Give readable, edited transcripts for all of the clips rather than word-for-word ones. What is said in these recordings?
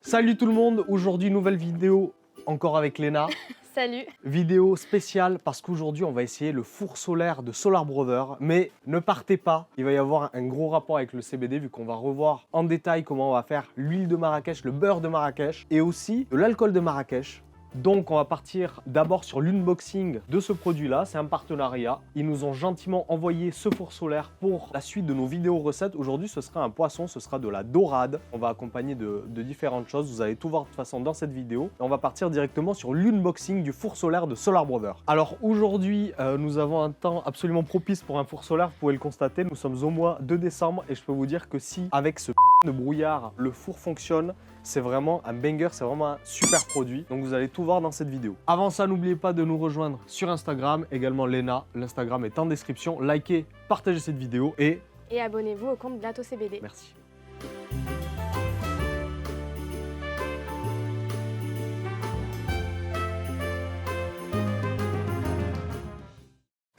Salut tout le monde, aujourd'hui nouvelle vidéo encore avec Léna. Salut. Vidéo spéciale parce qu'aujourd'hui on va essayer le four solaire de Solar Brother. Mais ne partez pas, il va y avoir un gros rapport avec le CBD vu qu'on va revoir en détail comment on va faire l'huile de Marrakech, le beurre de Marrakech et aussi de l'alcool de Marrakech. Donc on va partir d'abord sur l'unboxing de ce produit-là, c'est un partenariat. Ils nous ont gentiment envoyé ce four solaire pour la suite de nos vidéos recettes. Aujourd'hui ce sera un poisson, ce sera de la dorade. On va accompagner de différentes choses, vous allez tout voir de toute façon dans cette vidéo. Et on va partir directement sur l'unboxing du four solaire de Solar Brother. Alors aujourd'hui nous avons un temps absolument propice pour un four solaire, vous pouvez le constater. Nous sommes au mois de décembre et je peux vous dire que si avec ce de brouillard le four fonctionne, c'est vraiment un banger, c'est vraiment un super produit. Donc vous allez tout voir dans cette vidéo. Avant ça, n'oubliez pas de nous rejoindre sur Instagram, également Léna. L'Instagram est en description. Likez, partagez cette vidéo et abonnez-vous au compte Blato CBD. merci.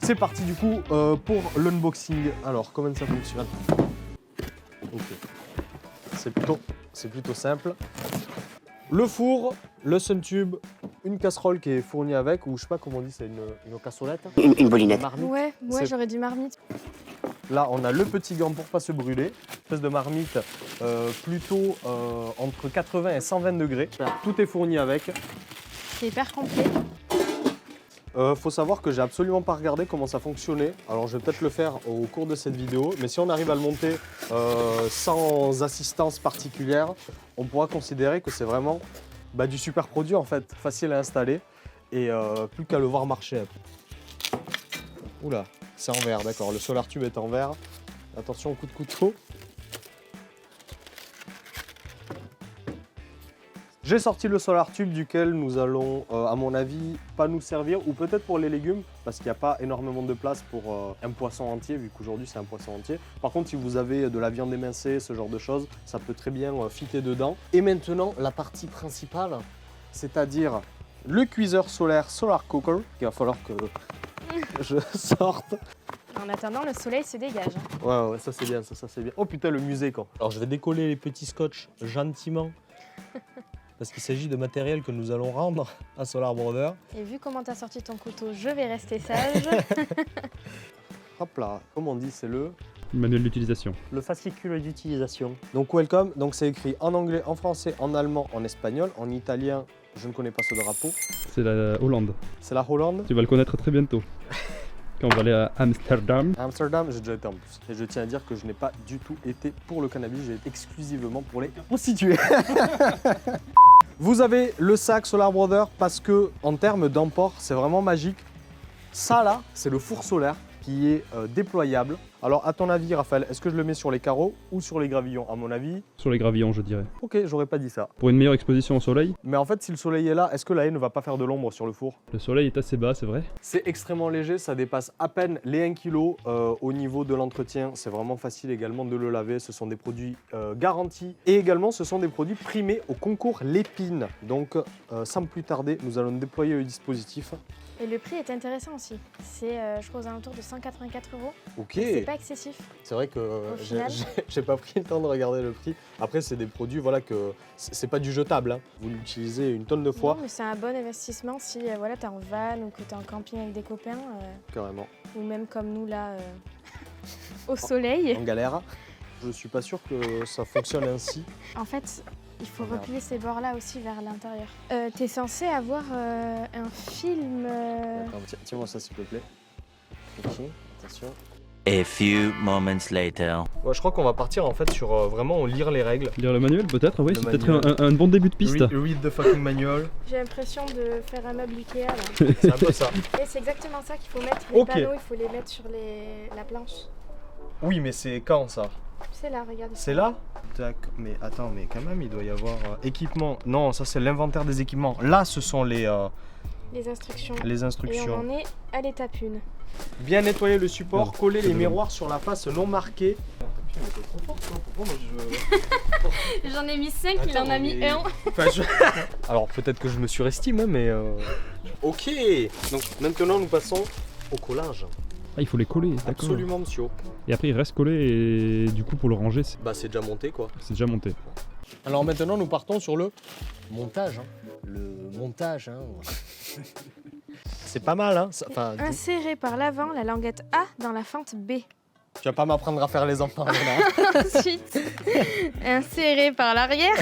C'est parti du coup pour l'unboxing. Alors, comment ça fonctionne? Ok. C'est plutôt simple. Le four, le Suntube, une casserole qui est fournie avec, ou je sais pas comment on dit, c'est une cassolette. Une bolinette. Marmite. Ouais, C'est- j'aurais dit marmite. Là, on a le petit gant pour pas se brûler. Une espèce de marmite plutôt entre 80 et 120 degrés. Tout est fourni avec. C'est hyper complet. Faut savoir que j'ai absolument pas regardé comment ça fonctionnait. Alors je vais peut-être le faire au cours de cette vidéo, mais si on arrive à le monter sans assistance particulière, on pourra considérer que c'est vraiment du super produit en fait, facile à installer et plus qu'à le voir marcher. Oula, c'est en verre, d'accord, le Solar Tube est en verre. Attention au coup de couteau. J'ai sorti le Solar Tube duquel nous allons, à mon avis, pas nous servir, ou peut-être pour les légumes, parce qu'il n'y a pas énormément de place pour un poisson entier, vu qu'aujourd'hui c'est un poisson entier. Par contre, si vous avez de la viande émincée, ce genre de choses, ça peut très bien fitter dedans. Et maintenant, la partie principale, c'est-à-dire le cuiseur solaire Solar Cooker, qu'il va falloir que je sorte. En attendant, le soleil se dégage. Ouais, ça c'est bien, ça c'est bien. Oh putain, le musée quoi. Alors je vais décoller les petits scotch gentiment. Parce qu'il s'agit de matériel que nous allons rendre à Solar Brother. Et vu comment t'as sorti ton couteau, je vais rester sage. Hop là, comme on dit, c'est le Manuel d'utilisation. fascicule d'utilisation. Donc welcome, donc c'est écrit en anglais, en français, en allemand, en espagnol, en italien, je ne connais pas ce drapeau. C'est la Hollande. C'est la Hollande. Tu vas le connaître très bientôt. Quand on va aller à Amsterdam. À Amsterdam, j'ai déjà été en plus. Et je tiens à dire que je n'ai pas du tout été pour le cannabis, j'ai été exclusivement pour les prostituées. Vous avez le sac Solar Brother parce que en termes d'emport, c'est vraiment magique. Ça là, c'est le four solaire qui est déployable. Alors à ton avis, Raphaël, est-ce que je le mets sur les carreaux ou sur les gravillons? À mon avis, Sur les gravillons, je dirais. ok, j'aurais pas dit ça. Pour une meilleure exposition au soleil, Mais en fait, si le soleil est là, est-ce que la haie ne va pas faire de l'ombre sur le four? le soleil est assez bas, c'est vrai. C'est extrêmement léger, ça dépasse à peine les 1 kg. Au niveau de l'entretien, c'est vraiment facile également de le laver. Ce sont des produits garantis. Et également, ce sont des produits primés au concours Lépine. Donc, sans plus tarder, nous allons déployer le dispositif. Et le prix est intéressant aussi. C'est, je crois, aux alentours de 184 €. Ok. C'est pas excessif. C'est vrai que final. j'ai pas pris le temps de regarder le prix. Après, c'est des produits, voilà, que c'est pas du jetable. Hein. Vous l'utilisez une tonne de fois. Non, mais c'est un bon investissement si voilà, t'es en van ou que t'es en camping avec des copains. Carrément. Ou même comme nous là, au soleil. En galère. Je suis pas sûr que ça fonctionne ainsi. En fait, il faut Merde. replier ces bords-là aussi vers l'intérieur. T'es censé avoir un film... Attends, tiens-moi ça s'il te plaît. Ok, attention. A few moments later. Ouais, je crois qu'on va partir en fait sur vraiment lire les règles. Lire le manuel peut-être, oui, Le c'est peut-être manuel. un bon début de piste. Read the fucking manual. J'ai l'impression de faire un meuble Ikea là. C'est un peu ça. Et c'est exactement ça qu'il faut mettre. Les Ok. panneaux, il faut les mettre sur la planche. Oui, mais c'est quand ça? C'est là, regarde. C'est là? Tac, mais attends, mais quand même, il doit y avoir équipement. Non, ça c'est l'inventaire des équipements. Là, ce sont les instructions. Et on instructions. en est à l'étape 1. Bien nettoyer le support, Non, coller c'est les bon. miroirs sur la face non marquée. J'en ai mis 5, il Attends, en a mis mais- 1. Enfin, alors peut-être que je me surestime, hein, mais... Ok, donc maintenant nous passons au collage. Ah, il faut les coller, d'accord. Absolument, monsieur. Et après, il reste collé et du coup, pour le ranger, Bah c'est déjà monté quoi. c'est déjà monté. Alors maintenant, nous partons sur le montage. Hein. Le montage. Hein. C'est pas mal, hein. Enfin, Insérez par l'avant la languette A dans la fente B. tu vas pas m'apprendre à faire les enfants, Léna. Ensuite, insérez par l'arrière.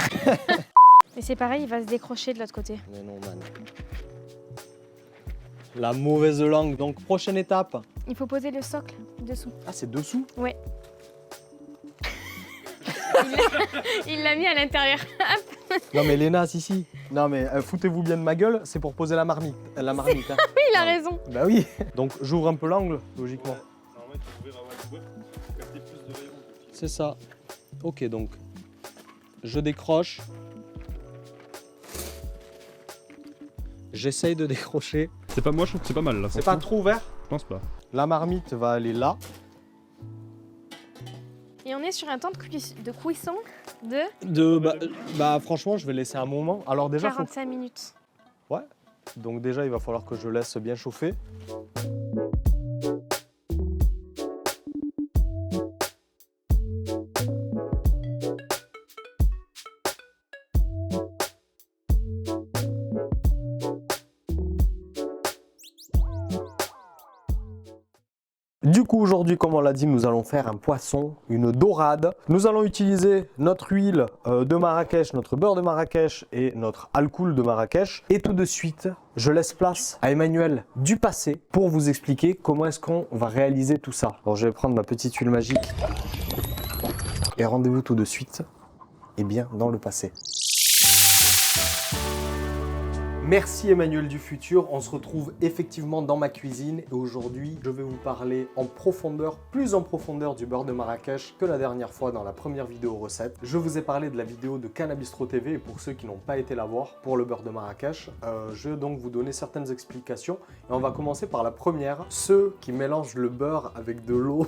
Et c'est pareil, il va se décrocher de l'autre côté. Mais non, man. La mauvaise langue. Donc, prochaine étape. Il faut poser le socle dessous. Ah, c'est dessous? Ouais. Il l'a mis à l'intérieur. Non, mais Léna, si. Non, mais foutez-vous bien de ma gueule, c'est pour poser la marmite. La marmite, hein. Il a raison. Bah oui. Donc, j'ouvre un peu l'angle, logiquement. C'est ça. Ok, donc, je décroche. J'essaye de décrocher. C'est pas moi, je trouve que c'est pas mal là. C'est pas trop ouvert. Je pense pas. La marmite va aller là. Et on est sur un temps de cuisson de Bah, franchement, je vais laisser un moment. Alors déjà, 45 minutes. donc déjà, il va falloir que je laisse bien chauffer. Du coup, aujourd'hui, comme on l'a dit, nous allons faire un poisson, une dorade. Nous allons utiliser notre huile de Marrakech, notre beurre de Marrakech et notre alcool de Marrakech. Et tout de suite, je laisse place à Emmanuel du passé pour vous expliquer comment est-ce qu'on va réaliser tout ça. Alors, je vais prendre ma petite huile magique et rendez-vous tout de suite, et bien dans le passé. Merci Emmanuel du futur, on se retrouve effectivement dans ma cuisine et aujourd'hui je vais vous parler en profondeur, plus en profondeur du beurre de Marrakech que la dernière fois dans la première vidéo recette. Je vous ai parlé de la vidéo de Cannabistro TV et pour ceux qui n'ont pas été la voir pour le beurre de Marrakech, je vais donc vous donner certaines explications et on va commencer par la première. Ceux qui mélangent le beurre avec de l'eau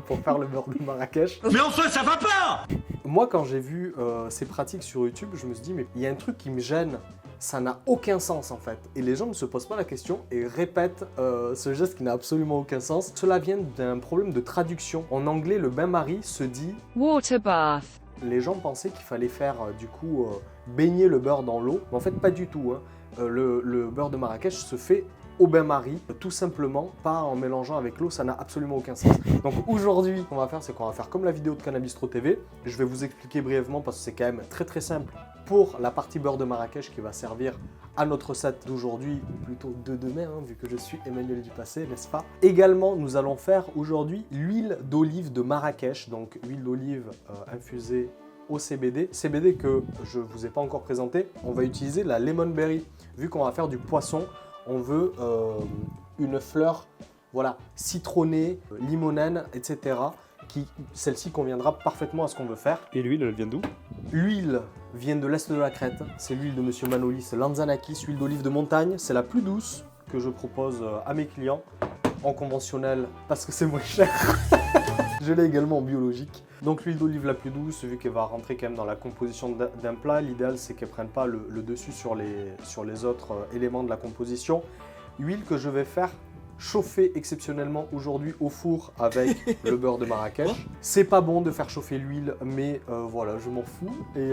pour faire le beurre de Marrakech. Mais enfin, ça va pas! Moi quand j'ai vu ces pratiques sur YouTube, je me suis dit mais il y a un truc qui me gêne. Ça n'a aucun sens en fait. Et les gens ne se posent pas la question et répètent ce geste qui n'a absolument aucun sens. Cela vient d'un problème de traduction. En anglais, le bain-marie se dit water bath. Les gens pensaient qu'il fallait faire du coup baigner le beurre dans l'eau. Mais en fait, pas du tout. Hein. Le beurre de Marrakech se fait au bain-marie, tout simplement, pas en mélangeant avec l'eau, ça n'a absolument aucun sens. Donc aujourd'hui, ce qu'on va faire, c'est qu'on va faire comme la vidéo de Cannabistro TV. Je vais vous expliquer brièvement parce que c'est quand même très simple pour la partie beurre de Marrakech qui va servir à notre recette d'aujourd'hui, ou plutôt de demain, hein, vu que je suis Emmanuel du passé, n'est-ce pas? Également, nous allons faire aujourd'hui l'huile d'olive de Marrakech, donc huile d'olive infusée au CBD. CBD que je ne vous ai pas encore présenté, on va utiliser la lemon berry. Vu qu'on va faire du poisson, on veut une fleur voilà, citronnée, limonène, etc. Celle-ci conviendra parfaitement à ce qu'on veut faire. Et l'huile, elle vient d'où? L'huile vient de l'est de la Crète. C'est l'huile de Monsieur Manolis Lanzanakis, huile d'olive de montagne. C'est la plus douce que je propose à mes clients en conventionnel parce que c'est moins cher. Je l'ai également en biologique. Donc l'huile d'olive la plus douce, vu qu'elle va rentrer quand même dans la composition d'un plat, l'idéal c'est qu'elle ne prenne pas le dessus sur les autres éléments de la composition. Huile que je vais faire chauffer exceptionnellement aujourd'hui au four avec le beurre de Marrakech. C'est pas bon de faire chauffer l'huile, mais voilà, je m'en fous et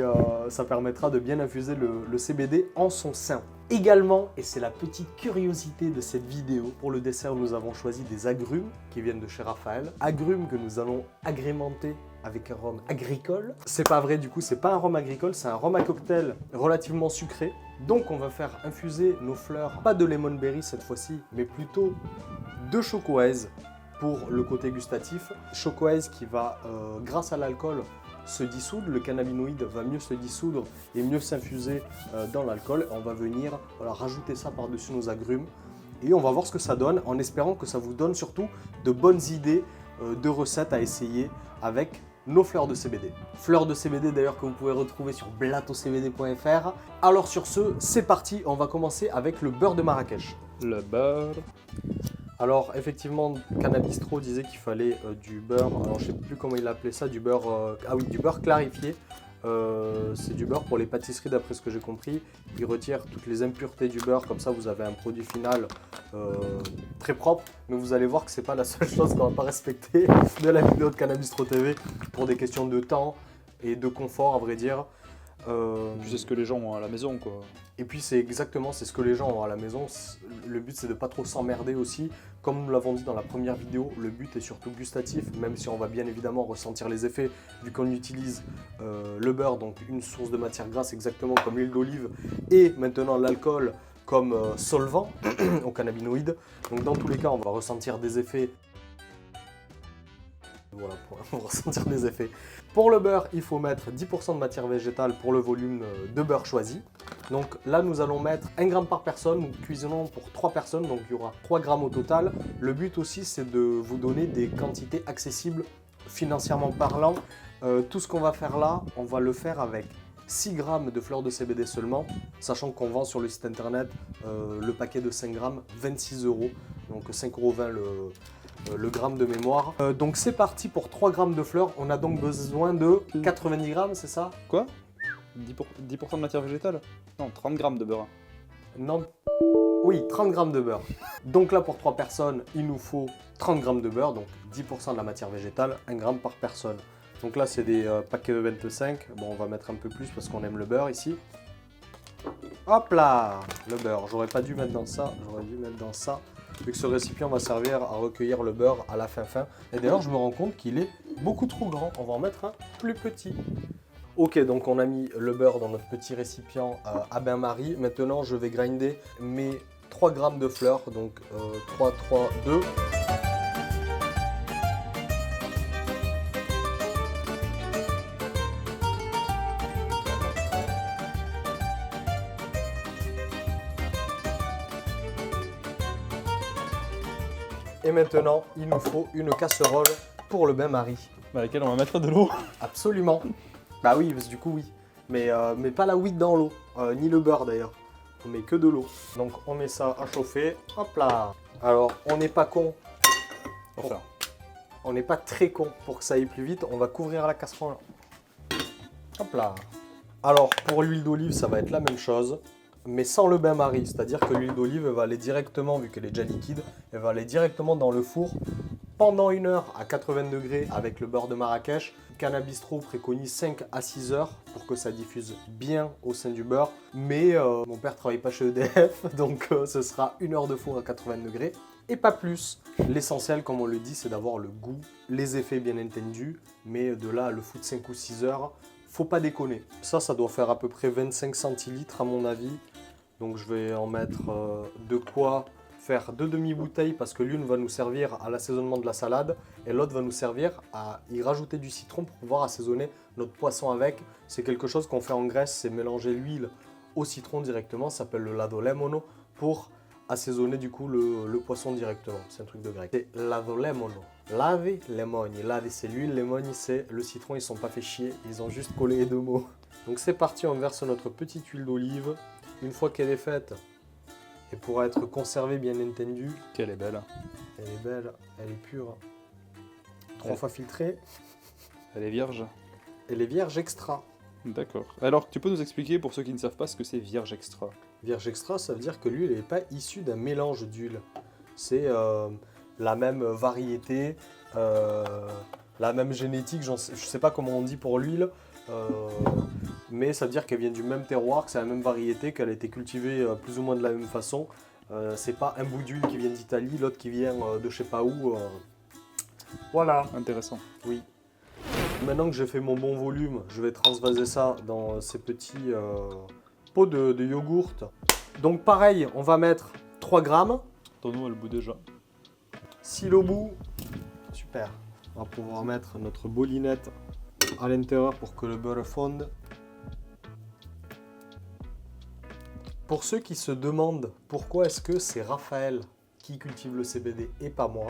ça permettra de bien infuser le CBD en son sein. Également, et c'est la petite curiosité de cette vidéo, pour le dessert nous avons choisi des agrumes qui viennent de chez Raphaël. Agrumes que nous allons agrémenter avec un rhum agricole. C'est pas vrai du coup, c'est pas un rhum agricole, c'est un rhum à cocktail relativement sucré. Donc on va faire infuser nos fleurs, pas de lemon berry cette fois-ci, mais plutôt de chocoaise pour le côté gustatif. Chocoaise qui va, grâce à l'alcool, se dissoudre, le cannabinoïde va mieux se dissoudre et mieux s'infuser dans l'alcool. On va venir voilà, rajouter ça par-dessus nos agrumes et on va voir ce que ça donne en espérant que ça vous donne surtout de bonnes idées de recettes à essayer avec nos fleurs de CBD. Fleurs de CBD d'ailleurs que vous pouvez retrouver sur blatocbd.fr. Alors sur ce, c'est parti, on va commencer avec le beurre de Marrakech. Le beurre. Alors effectivement, Cannabistro disait qu'il fallait du beurre, alors je sais plus comment il appelait ça, du beurre, du beurre clarifié. C'est du beurre pour les pâtisseries d'après ce que j'ai compris. Il retire toutes les impuretés du beurre, comme ça vous avez un produit final très propre. Mais vous allez voir que c'est pas la seule chose qu'on va pas respecter de la vidéo de Cannabistro TV pour des questions de temps et de confort à vrai dire. Tu sais ce que les gens ont à la maison quoi. Et puis c'est exactement ce que les gens ont à la maison. Le but c'est de pas trop s'emmerder aussi. Comme nous l'avons dit dans la première vidéo, le but est surtout gustatif, même si on va bien évidemment ressentir les effets vu qu'on utilise le beurre, donc une source de matière grasse exactement comme l'huile d'olive et maintenant l'alcool comme solvant aux cannabinoïdes. Donc dans tous les cas on va ressentir des effets. Voilà, on va ressentir des effets. Pour le beurre, il faut mettre 10% de matière végétale pour le volume de beurre choisi. Donc là, nous allons mettre 1 gramme par personne. Nous cuisinons pour 3 personnes, donc il y aura 3 grammes au total. Le but aussi, c'est de vous donner des quantités accessibles financièrement parlant. Tout ce qu'on va faire là, on va le faire avec 6 grammes de fleurs de CBD seulement, sachant qu'on vend sur le site internet le paquet de 5 grammes, 26 €. Donc 5,20 € le gramme de mémoire. Donc c'est parti pour 3 grammes de fleurs. On a donc besoin de 90 grammes, c'est ça? Quoi 10% de matière végétale? Non, 30 grammes de beurre. Non. Oui, 30 grammes de beurre. Donc là, pour 3 personnes, il nous faut 30 grammes de beurre, donc 10% de la matière végétale, 1 gramme par personne. Donc là, c'est des paquets de 25. Bon, on va mettre un peu plus parce qu'on aime le beurre ici. Hop là, le beurre. J'aurais pas dû mettre dans ça, j'aurais dû mettre dans ça. Vu que ce récipient va servir à recueillir le beurre à la fin. Et d'ailleurs, je me rends compte qu'il est beaucoup trop grand. On va en mettre un plus petit. Ok, donc on a mis le beurre dans notre petit récipient à bain-marie. Maintenant, je vais grinder mes 3 grammes de fleurs. Donc 3, 3, 2. Et maintenant, il nous faut une casserole pour le bain-marie. Dans laquelle on va mettre de l'eau. Absolument. Bah oui, parce que du coup oui. Mais pas la huile dans l'eau, ni le beurre d'ailleurs. On met que de l'eau. Donc on met ça à chauffer. Hop là. Alors on n'est pas con. Enfin. On n'est pas très con pour que ça aille plus vite. On va couvrir la casserole. Hop là. Alors pour l'huile d'olive, ça va être la même chose. Mais sans le bain-marie, c'est-à-dire que l'huile d'olive va aller directement, vu qu'elle est déjà liquide, elle va aller directement dans le four pendant 1 heure à 80 degrés avec le beurre de Marrakech. Cannabistro préconise 5 à 6 heures pour que ça diffuse bien au sein du beurre. Mais mon père ne travaille pas chez EDF, donc ce sera 1 heure de four à 80 degrés et pas plus. L'essentiel, comme on le dit, c'est d'avoir le goût, les effets bien entendu, mais de là à le foutre 5 ou 6 heures, faut pas déconner. Ça doit faire à peu près 25 centilitres à mon avis. Donc je vais en mettre de quoi faire 2 demi-bouteilles parce que l'une va nous servir à l'assaisonnement de la salade et l'autre va nous servir à y rajouter du citron pour pouvoir assaisonner notre poisson avec. C'est quelque chose qu'on fait en Grèce, c'est mélanger l'huile au citron directement, ça s'appelle le ladolemono pour assaisonner du coup le poisson directement. C'est un truc de grec. C'est ladolemono. Lave, lemoni. Lave c'est l'huile, lemoni c'est le citron, ils sont pas fait chier, ils ont juste collé les 2 mots. Donc c'est parti, on verse notre petite huile d'olive. Une fois qu'elle est faite, et pourra être conservée bien entendu. Qu'elle est belle. Elle est belle, elle est pure. 3 fois filtrée. Elle est vierge. Elle est vierge extra. D'accord. Alors, tu peux nous expliquer pour ceux qui ne savent pas ce que c'est vierge extra? Vierge extra, ça veut dire que l'huile n'est pas issue d'un mélange d'huile. C'est la même variété, la même génétique, je ne sais pas comment on dit pour l'huile. Mais ça veut dire qu'elle vient du même terroir, que c'est la même variété, qu'elle a été cultivée plus ou moins de la même façon. C'est pas un bout d'huile qui vient d'Italie, l'autre qui vient de je sais pas où. Voilà. Intéressant. Oui. Maintenant que j'ai fait mon bon volume, je vais transvaser ça dans ces petits pots de yogourt. Donc pareil, on va mettre 3 grammes. Ton eau, elle bout déjà. S'il au bout, super. On va pouvoir mettre notre bolinette à l'intérieur pour que le beurre fonde. Pour ceux qui se demandent pourquoi est-ce que c'est Raphaël qui cultive le CBD et pas moi,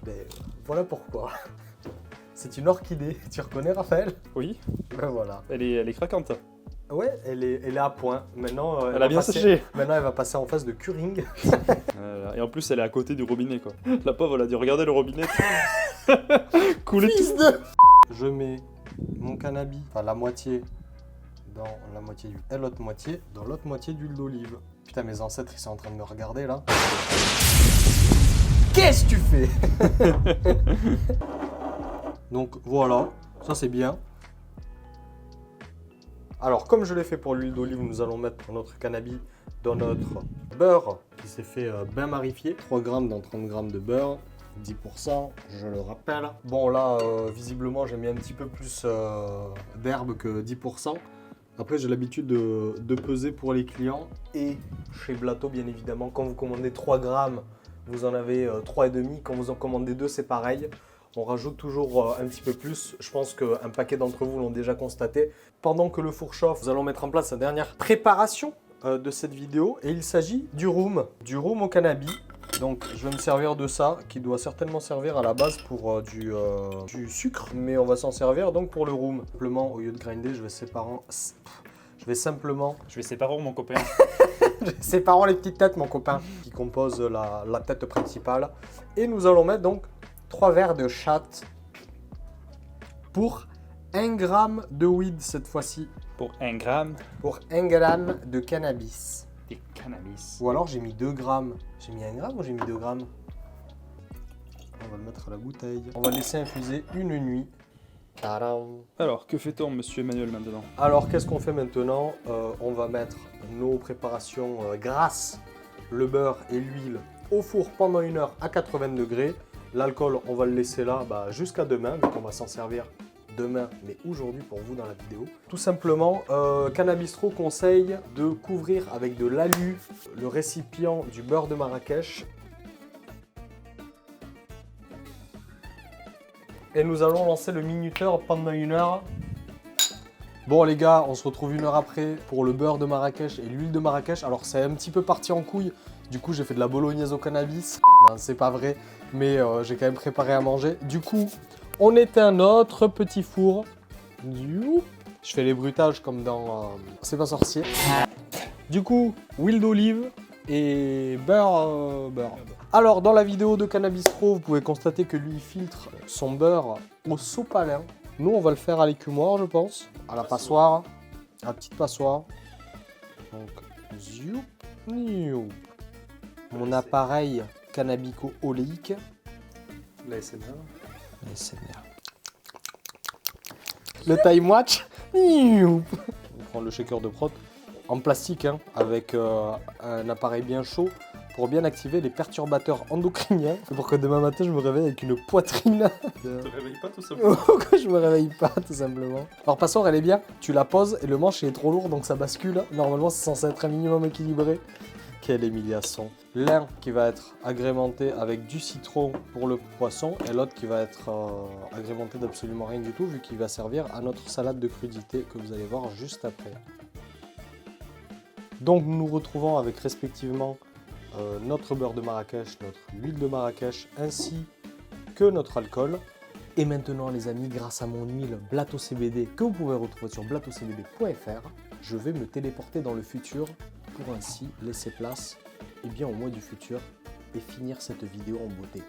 ben voilà pourquoi. C'est une orchidée. Tu reconnais Raphaël? Oui. Ben voilà. Elle est craquante. Ouais, elle est à point. Maintenant, Elle a bien séché. Maintenant, elle va passer en phase de curing. Et en plus, elle est à côté du robinet, quoi. La pauvre, elle a dû regarder le robinet. Couler tout. Je mets mon cannabis, enfin la moitié dans la moitié d'huile et l'autre moitié dans l'autre moitié d'huile d'olive. Putain, mes ancêtres ils sont en train de me regarder là. Qu'est-ce que tu fais? Donc voilà, ça c'est bien. Alors comme je l'ai fait pour l'huile d'olive, nous allons mettre notre cannabis dans notre beurre qui s'est fait bien marifier. 3 grammes dans 30 grammes de beurre, 10%, je le rappelle. Bon là, visiblement j'ai mis un petit peu plus d'herbe que 10%. Après j'ai l'habitude de peser pour les clients et chez Blato bien évidemment, quand vous commandez 3 grammes, vous en avez 3,5. Quand vous en commandez 2, c'est pareil. On rajoute toujours un petit peu plus. Je pense qu'un paquet d'entre vous l'ont déjà constaté. Pendant que le four chauffe, nous allons mettre en place la dernière préparation de cette vidéo. Et il s'agit du rhum au cannabis. Donc je vais me servir de ça, qui doit certainement servir à la base pour du sucre. Mais on va s'en servir donc pour le rhum. Simplement, au lieu de grinder, je vais séparer mon copain. Séparons les petites têtes, mon copain, qui compose la tête principale. Et nous allons mettre donc 3 verres de chat pour 1 gramme de weed cette fois-ci. Pour 1 gramme Pour 1 gramme de cannabis. de cannabis. Ou alors j'ai mis 2 grammes. J'ai mis 1 gramme ou j'ai mis 2 grammes? On va le mettre à la bouteille. On va laisser infuser une nuit. Tadam. Alors, que fait-on, monsieur Emmanuel, maintenant? Alors, qu'est-ce qu'on fait maintenant? On va mettre nos préparations grasses, le beurre et l'huile, au four pendant 1 heure à 80 degrés. L'alcool, on va le laisser là jusqu'à demain, donc on va s'en servir demain, mais aujourd'hui pour vous dans la vidéo. Tout simplement, Cannabistro conseille de couvrir avec de l'alu le récipient du beurre de Marrakech. Et nous allons lancer le minuteur pendant 1 heure. Bon les gars, on se retrouve 1 heure après pour le beurre de Marrakech et l'huile de Marrakech. Alors c'est un petit peu parti en couille, du coup j'ai fait de la bolognaise au cannabis. Non, c'est pas vrai, mais j'ai quand même préparé à manger. Du coup, on éteint notre petit four. Je fais les bruitages comme dans C'est pas sorcier. Du coup, huile d'olive et beurre. Alors dans la vidéo de Cannabistro, vous pouvez constater que lui il filtre son beurre au sopalin. Nous on va le faire à l'écumoire je pense, à la passoire, à la petite passoire. Donc, mon appareil cannabico-oléique. L'ASMR. Le time watch. On prend le shaker de prot en plastique hein, avec un appareil bien chaud pour bien activer les perturbateurs endocriniens pour que demain matin je me réveille avec une poitrine. Tu te réveilles pas tout simplement? Pourquoi je me réveille pas tout simplement? Alors passoire elle est bien, tu la poses et le manche est trop lourd donc ça bascule. Normalement c'est censé être un minimum équilibré. Quelle humiliation. L'un qui va être agrémenté avec du citron pour le poisson et l'autre qui va être agrémenté d'absolument rien du tout vu qu'il va servir à notre salade de crudité que vous allez voir juste après. Donc nous nous retrouvons avec respectivement notre beurre de Marrakech, notre huile de Marrakech ainsi que notre alcool. Et maintenant les amis, grâce à mon huile Blato CBD que vous pouvez retrouver sur blatocbd.fr, je vais me téléporter dans le futur pour ainsi laisser place au mois du futur et finir cette vidéo en beauté.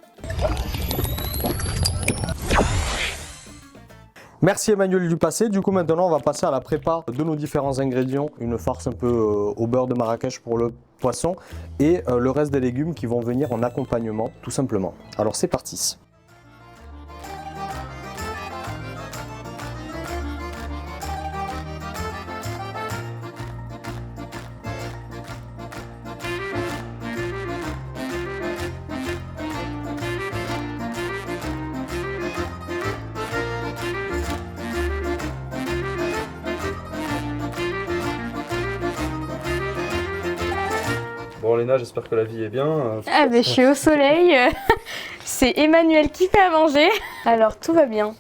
Merci Emmanuel du passé. Du coup maintenant on va passer à la prépa de nos différents ingrédients. Une farce un peu au beurre de Marrakech pour le poisson et le reste des légumes qui vont venir en accompagnement tout simplement. Alors c'est parti. Bon Léna, j'espère que la vie est bien. Ah ben je suis au soleil, c'est Emmanuel qui fait à manger, alors tout va bien.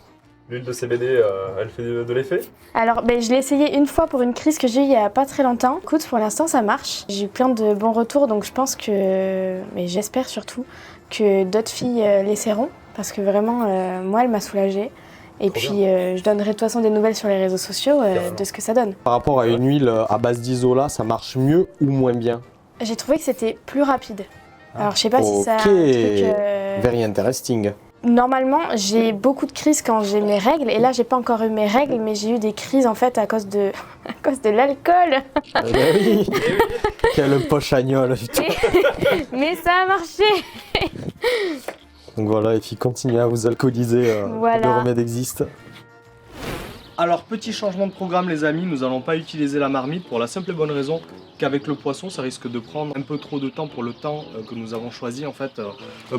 L'huile de CBD, elle fait de l'effet? Alors ben, je l'ai essayé une fois pour une crise que j'ai eu il y a pas très longtemps. Écoute, pour l'instant ça marche, j'ai eu plein de bons retours donc je pense que, mais j'espère surtout que d'autres filles l'essaieront parce que vraiment moi elle m'a soulagée. Et puis je donnerai de toute façon des nouvelles sur les réseaux sociaux de ce que ça donne. Par rapport à une huile à base d'isola, ça marche mieux ou moins bien? J'ai trouvé que c'était plus rapide. Alors je sais pas si ça a un truc... Very interesting. Normalement, j'ai beaucoup de crises quand j'ai mes règles, et là, j'ai pas encore eu mes règles, mais j'ai eu des crises en fait à cause de, à cause de l'alcool. Eh ben oui. Quelle pochagnole, putain. Mais ça a marché. Donc voilà, et puis continuez à vous alcooliser, Voilà. le remède existe. Alors petit changement de programme les amis, nous allons pas utiliser la marmite pour la simple et bonne raison qu'avec le poisson ça risque de prendre un peu trop de temps pour le temps que nous avons choisi en fait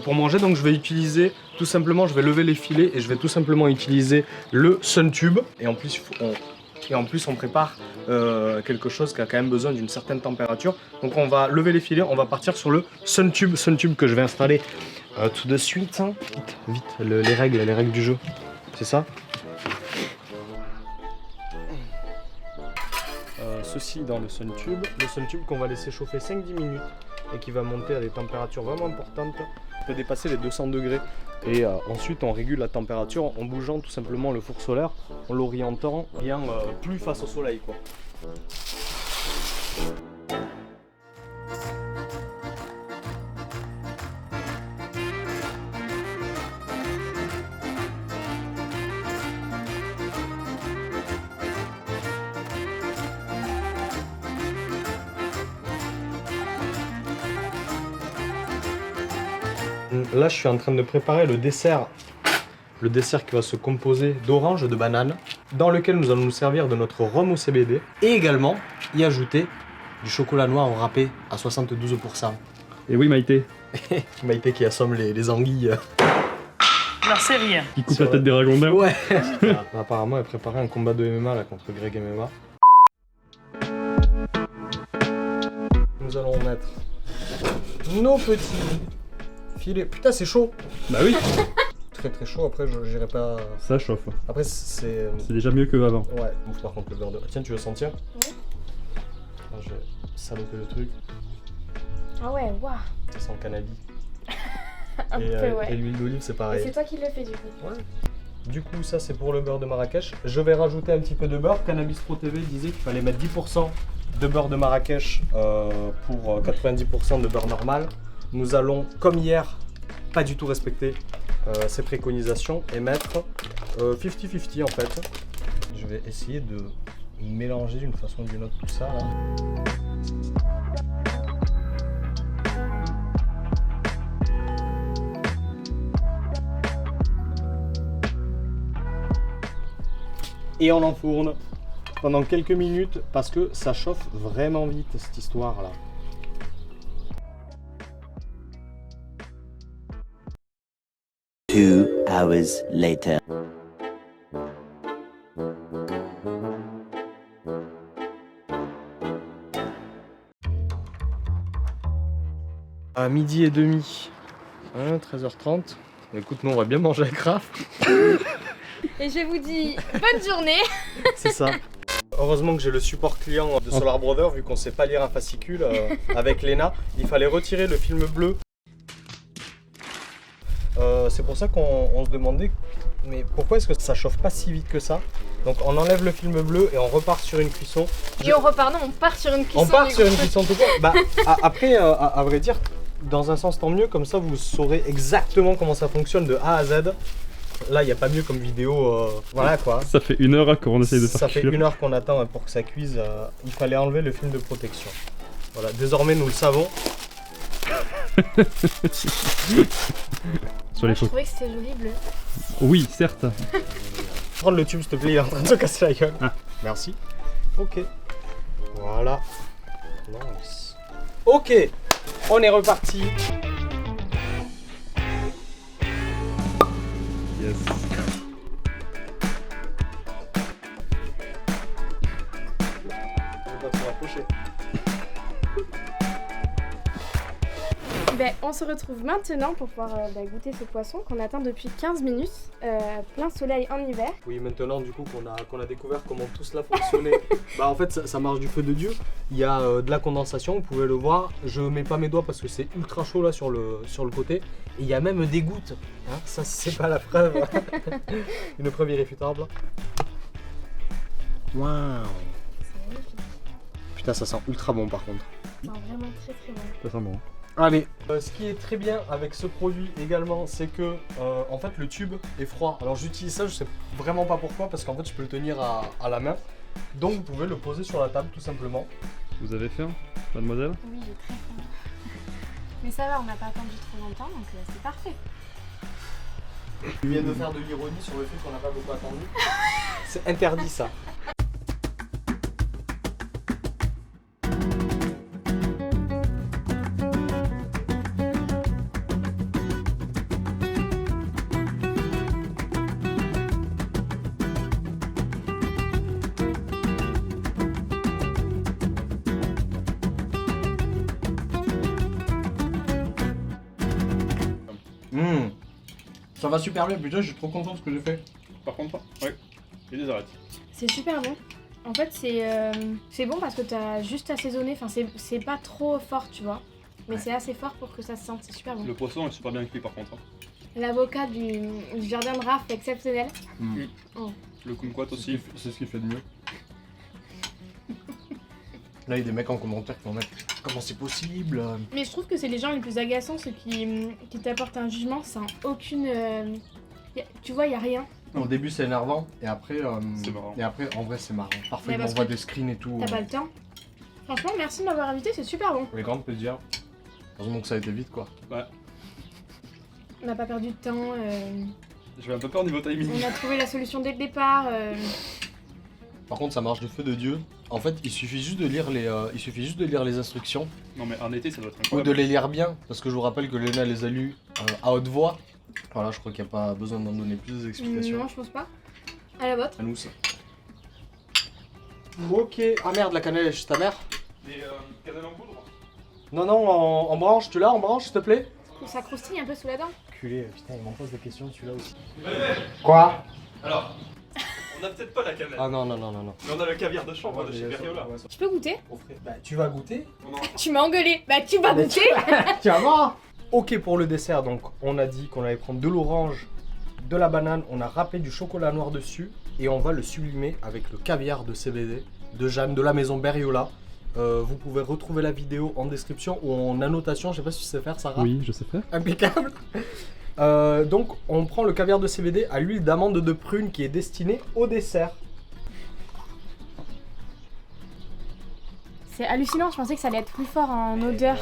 pour manger. Donc je vais utiliser tout simplement, je vais lever les filets et je vais tout simplement utiliser le Suntube. Et en plus on prépare quelque chose qui a quand même besoin d'une certaine température. Donc on va lever les filets, on va partir sur le Suntube que je vais installer tout de suite. Hein. Vite, les règles du jeu, c'est ça. Ceci dans le Suntube qu'on va laisser chauffer 5-10 minutes et qui va monter à des températures vraiment importantes, on peut dépasser les 200 degrés et ensuite on régule la température en bougeant tout simplement le four solaire, en l'orientant bien plus face au soleil quoi. Là, je suis en train de préparer le dessert qui va se composer d'orange et de banane, dans lequel nous allons nous servir de notre rhum au CBD et également y ajouter du chocolat noir râpé à 72%. Et oui, Maïté, Maïté qui assomme les anguilles. J'en sais rien. qui coupe la tête des ragondins. Ouais. Apparemment, elle préparait un combat de MMA là, contre Greg MMA. Nous allons mettre nos petits filets. Putain, c'est chaud. Bah oui, Très très chaud. Après, je n'irai pas. ça chauffe. Après, c'est. C'est déjà mieux que avant. Ouais, bouffe par contre le beurre de. Tiens, tu veux sentir? Oui. Je vais saloper le truc. Ah ouais, waouh. Ça sent le cannabis. Un Et, peu, ouais. et l'huile d'olive, c'est Et pareil. c'est toi qui le fais du coup. Ouais. Du coup, ça c'est pour le beurre de Marrakech. Je vais rajouter un petit peu de beurre. Cannabis Pro TV disait qu'il fallait mettre 10% de beurre de Marrakech pour 90% de beurre normal. Nous allons, comme hier, pas du tout respecter ces préconisations et mettre 50-50 en fait. Je vais essayer de mélanger d'une façon ou d'une autre tout ça là. Et on enfourne pendant quelques minutes parce que ça chauffe vraiment vite cette histoire là. Two hours later. À midi et demi, 13h30. Écoute, nous on va bien manger avec Raph. Et je vous dis bonne journée. C'est ça. Heureusement que j'ai le support client de Solar Brother, vu qu'on sait pas lire un fascicule avec Léna. Il fallait retirer le film bleu. C'est pour ça qu'on se demandait, mais pourquoi est-ce que ça chauffe pas si vite que ça? Donc on enlève le film bleu et on repart sur une cuisson. Et on repart, non, on part sur une cuisson. On part sur une cuisson tout court. Bah, après, à vrai dire, dans un sens tant mieux, comme ça vous saurez exactement comment ça fonctionne de A à Z. Là, il n'y a pas mieux comme vidéo, voilà quoi. Ça fait 1 heure qu'on essaye de faire Ça fait cuire. 1 heure qu'on attend pour que ça cuise. Il fallait enlever le film de protection. Voilà, désormais nous le savons. Sur les Je photos. trouvais que c'était joli bleu. Oui, certes. Prends le tube s'il te plaît, il est en train de se casser la gueule. Ah. Merci. Ok. Voilà. Nice. Ok, on est reparti. Yes. On va se rapprocher. Ben, on se retrouve maintenant pour pouvoir goûter ce poisson qu'on attend depuis 15 minutes, plein soleil en hiver. Oui, maintenant du coup qu'on a découvert comment tout cela fonctionnait, bah en fait ça marche du feu de Dieu. Il y a de la condensation, vous pouvez le voir. Je mets pas mes doigts parce que c'est ultra chaud là sur le côté. Et il y a même des gouttes. Hein, ça c'est pas la preuve. Une preuve irréfutable. Waouh. C'est magnifique. Putain, ça sent ultra bon par contre. Ça sent vraiment très très bon. Ça sent bon. Allez. Ce qui est très bien avec ce produit également, c'est que en fait le tube est froid. Alors j'utilise ça, je sais vraiment pas pourquoi, parce qu'en fait je peux le tenir à la main. Donc vous pouvez le poser sur la table tout simplement. Vous avez faim, mademoiselle? Oui, j'ai très faim. Mais ça va, on n'a pas attendu trop longtemps, donc c'est parfait. Tu viens de faire de l'ironie sur le fait qu'on n'a pas beaucoup attendu. C'est interdit ça. Ça va super bien, putain, je suis trop content de ce que j'ai fait. Par contre, ouais, il y a des arêtes. C'est super bon. En fait, c'est bon parce que t'as juste assaisonné. Enfin, c'est pas trop fort, tu vois. Mais c'est assez fort pour que ça se sente. C'est super bon. Le poisson est super bien cuit par contre. L'avocat du jardin de Raph est exceptionnel. Le kumquat aussi. C'est ce qui fait de mieux. Là, il y a des mecs en commentaire qui vont mettre comment c'est possible. Mais je trouve que c'est les gens les plus agaçants, ceux qui t'apportent un jugement sans aucune. Tu vois, il y a rien. Au début, c'est énervant, et après, C'est marrant. et après, en vrai, c'est marrant. Parfois, Mais ils parce m'envoient que des screens et tout. T'as pas le temps. Franchement, merci de m'avoir invité, c'est super bon. Les grands peut dire. Heureusement que ça a été vite, quoi. On n'a pas perdu de temps. J'avais un peu peur niveau timing. On a trouvé la solution dès le départ. Par contre, ça marche de feu de Dieu. En fait, il suffit juste de lire les instructions Non mais en été ça doit être ou incroyable. de les lire bien, parce que je vous rappelle que Léna les a lues à haute voix. Voilà, je crois qu'il n'y a pas besoin d'en donner plus d'explications. Non, je pense pas. À la vôtre. À nous ça. Ok. Ah merde, la cannelle est chez ta mère. Mais cannelle en poudre. Non, non, en branche, tu l'as en branche, s'il te plaît? Ça croustille un peu sous la dent. Culé, putain, il m'en pose des questions celui-là aussi. Quoi? Alors, on a peut-être pas la cannelle, Ah non, non, non, non, non. mais on a le caviar de chambre de chez Perriola. Je peux goûter? Bah, tu vas goûter? Non, non. Tu m'as engueulé. Bah, tu vas goûter. Tu vas voir. Ok, pour le dessert, donc on a dit qu'on allait prendre de l'orange, de la banane, on a râpé du chocolat noir dessus et on va le sublimer avec le caviar de CBD de Jeanne de la maison Berriola. Vous pouvez retrouver la vidéo en description ou en annotation, je sais pas si tu sais faire, Sarah. Oui, je sais faire. Impeccable. Donc on prend le caviar de CBD à l'huile d'amande de prune qui est destinée au dessert. C'est hallucinant, je pensais que ça allait être plus fort en odeur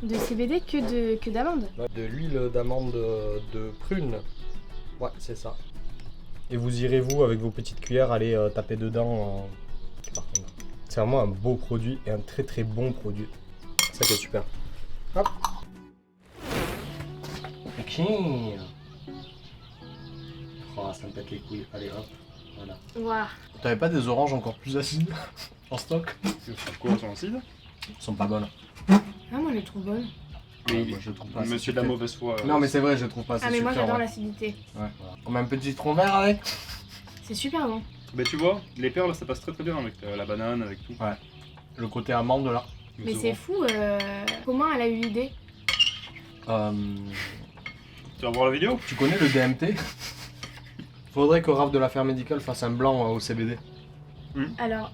de CBD que d'amande. De l'huile d'amande de prune. Ouais, c'est ça. Et vous irez vous avec vos petites cuillères aller taper dedans. Par contre, c'est vraiment un beau produit et un très très bon produit. C'est ça qui est super. Hop. Ok. Oh, ça me pète les couilles. Allez hop. Voilà. Waouh. T'avais pas des oranges encore plus acides en stock? Quoi, sur l'acide? Elles sont pas bonnes. Ah, moi, je les trouve bonnes. Oui, moi, je trouve pas assez monsieur de la sucré. mauvaise foi. Non mais c'est vrai, je trouve pas assez Ah, mais moi, sucré, j'adore ouais. l'acidité. Ouais, voilà. On met un petit citron vert avec. C'est super bon. Bah tu vois, les perles ça passe très très bien avec la banane, avec tout. Le côté amande là. Mais c'est fou, comment elle a eu l'idée? Tu vas voir la vidéo? Tu connais le DMT? Faudrait que Raph de l'affaire médicale fasse un blanc au CBD. Alors,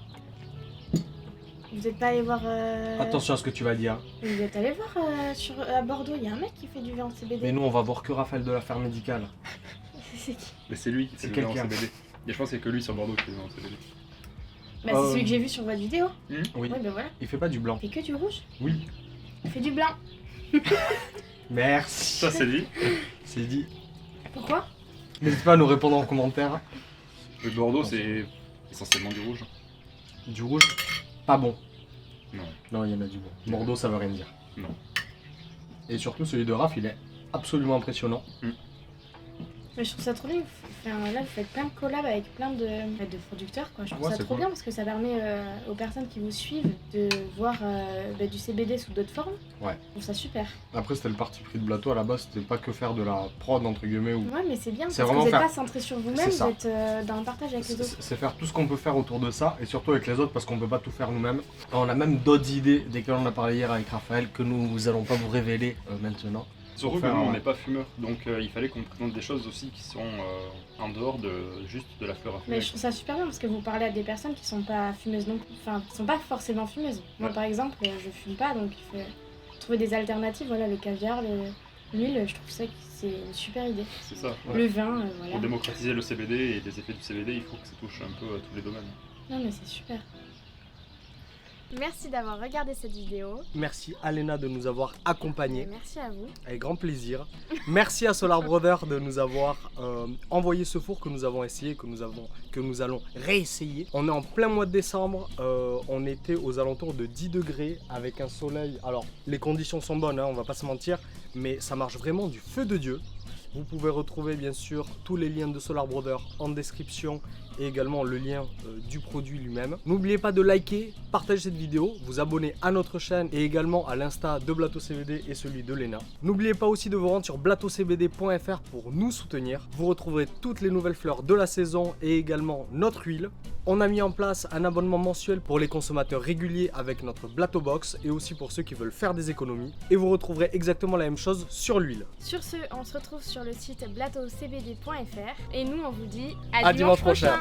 vous êtes pas allé voir... Attention à ce que tu vas dire. Vous êtes allé voir à Bordeaux, il y a un mec qui fait du vin en CBD. Mais nous on va voir que Raphaël de l'affaire médicale. C'est qui? Mais c'est lui qui C'est fait le en quelqu'un. CBD. Et je pense qu'il y a que lui sur Bordeaux qui fait le en CBD. Bah, c'est celui que j'ai vu sur votre vidéo. Oui. Ouais, bah voilà. Il fait pas du blanc. Il fait que du rouge. Oui. Il fait du blanc. Merci. Ça c'est lui. C'est dit. Pourquoi? N'hésite pas à nous répondre en commentaire. Le Bordeaux c'est essentiellement du rouge. Du rouge, pas bon. Non. Non, il y en a du bon. Bordeaux, ça veut rien dire. Non. Et surtout, celui de Raph, il est absolument impressionnant. Mais je trouve ça trop bien. Enfin, là, vous faites plein de collabs avec plein de producteurs, quoi. Je trouve Ouais, ça c'est trop cool. bien parce que ça permet aux personnes qui vous suivent de voir du CBD sous d'autres formes. Ouais. Je trouve ça super. Après, c'était le parti pris de Blateau à la base, c'était pas que faire de la prod, entre guillemets, ou. Ouais, mais c'est bien C'est parce que vraiment vous n'êtes faire- pas centré sur vous-même, C'est ça. vous êtes dans le partage avec les autres. C'est faire tout ce qu'on peut faire autour de ça, et surtout avec les autres, parce qu'on peut pas tout faire nous-mêmes. On a même d'autres idées, desquelles on a parlé hier avec Raphaël, que nous allons pas vous révéler maintenant. Surtout que Faire, nous on ouais. n'est pas fumeurs, donc il fallait qu'on présente des choses aussi qui sont en dehors de juste de la fleur à fumer. Mais je trouve ça super bien parce que vous parlez à des personnes qui sont pas fumeuses non plus. Enfin, qui sont pas forcément fumeuses. Moi, Ouais. par exemple, je fume pas, donc trouver des alternatives, voilà, le caviar, l'huile, je trouve ça que c'est une super idée. C'est ça. Le vin, voilà. Pour démocratiser le CBD et les effets du CBD, il faut que ça touche un peu à tous les domaines. Non mais c'est super. Merci d'avoir regardé cette vidéo. Merci Alena de nous avoir accompagnés. Merci à vous. Avec grand plaisir. Merci à Solar Brother de nous avoir envoyé ce four que nous avons essayé, que nous allons réessayer. On est en plein mois de décembre, on était aux alentours de 10 degrés avec un soleil. Alors les conditions sont bonnes, hein, on va pas se mentir, mais ça marche vraiment du feu de Dieu. Vous pouvez retrouver bien sûr tous les liens de Solar Brother en description et également le lien du produit lui-même. N'oubliez pas de liker, partager cette vidéo, vous abonner à notre chaîne et également à l'insta de Blato CBD et celui de Léna. N'oubliez pas aussi de vous rendre sur blatocbd.fr pour nous soutenir. Vous retrouverez toutes les nouvelles fleurs de la saison et également notre huile. On a mis en place un abonnement mensuel pour les consommateurs réguliers avec notre Blato Box et aussi pour ceux qui veulent faire des économies. Et vous retrouverez exactement la même chose sur l'huile. Sur ce, on se retrouve sur le site blatocbd.fr et nous on vous dit à dimanche prochain.